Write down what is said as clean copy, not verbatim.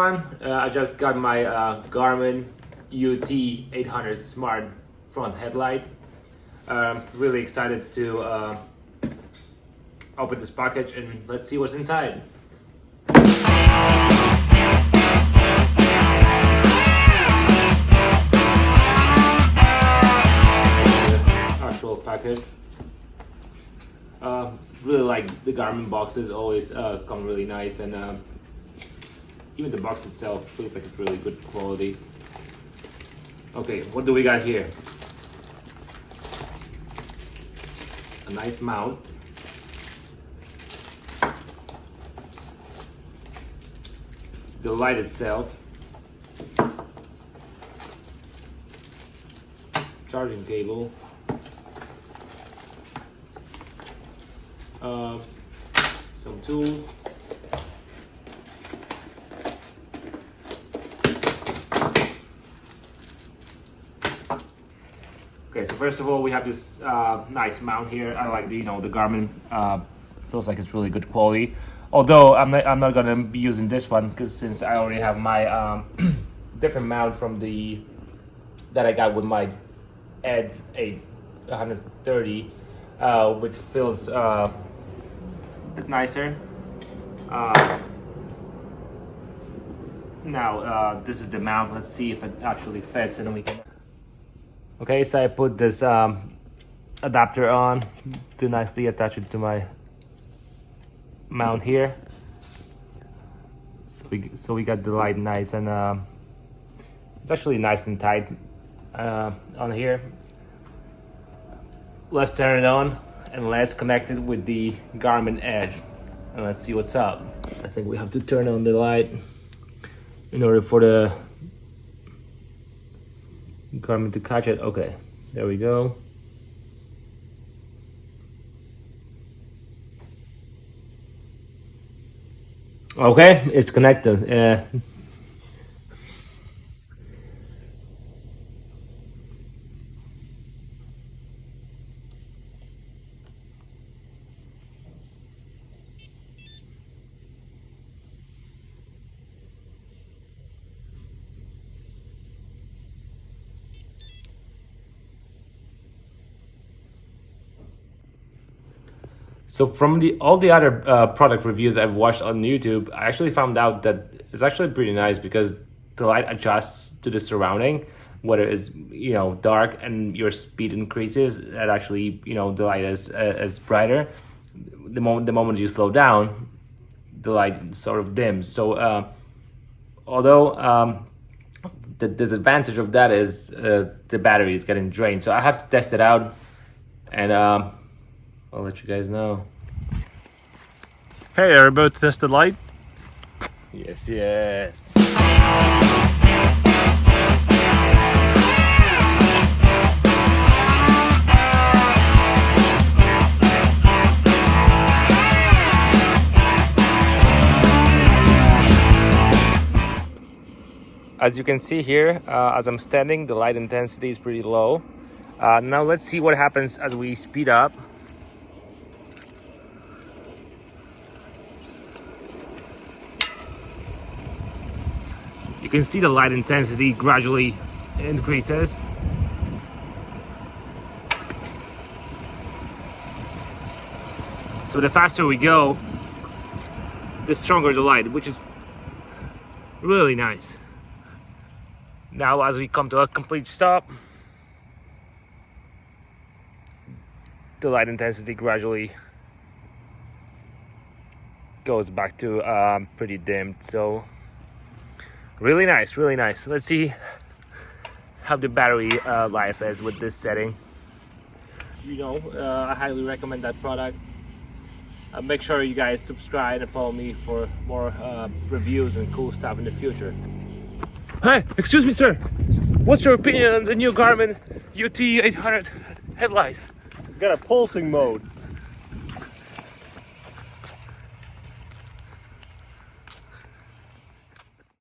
everyone, I just got my Garmin UT800 smart front headlight. Really excited to open this package and let's see what's inside. Actual package. Really like the Garmin boxes, always come really nice, and even the box itself feels like it's really good quality. Okay, what do we got here? A nice mount. The light itself. Charging cable. Some tools. Okay, so first of all, we have this nice mount here. I like the Garmin. Feels like it's really good quality. Although I'm not gonna be using this one because since I already have my different mount from that I got with my UT800, which feels a bit nicer. Now this is the mount. Let's see if it actually fits, and then we can. Okay, so I put this adapter on to nicely attach it to my mount here. So we got the light nice, and it's actually nice and tight on here. Let's turn it on and let's connect it with the Garmin Edge and let's see what's up. I think we have to turn on the light in order for the Garmin to catch it. Okay, there we go. Okay, it's connected. So from all the other product reviews I've watched on YouTube, I actually found out that it's actually pretty nice because the light adjusts to the surrounding, whether it's dark and your speed increases. That actually the light is brighter. The moment you slow down, the light sort of dims. So although the disadvantage of that is the battery is getting drained, so I have to test it out and. I'll let you guys know. Hey, are you about to test the light? Yes. As you can see here, as I'm standing, the light intensity is pretty low. Now let's see what happens as we speed up. You can see the light intensity gradually increases. So the faster we go, the stronger the light, which is really nice. Now as we come to a complete stop, the light intensity gradually goes back to pretty dimmed. So really nice, really nice. Let's see how the battery life is with this setting. I highly recommend that product. Make sure you guys subscribe and follow me for more reviews and cool stuff in the future. Hey, excuse me, sir. What's your opinion on the new Garmin UT800 headlight? It's got a pulsing mode.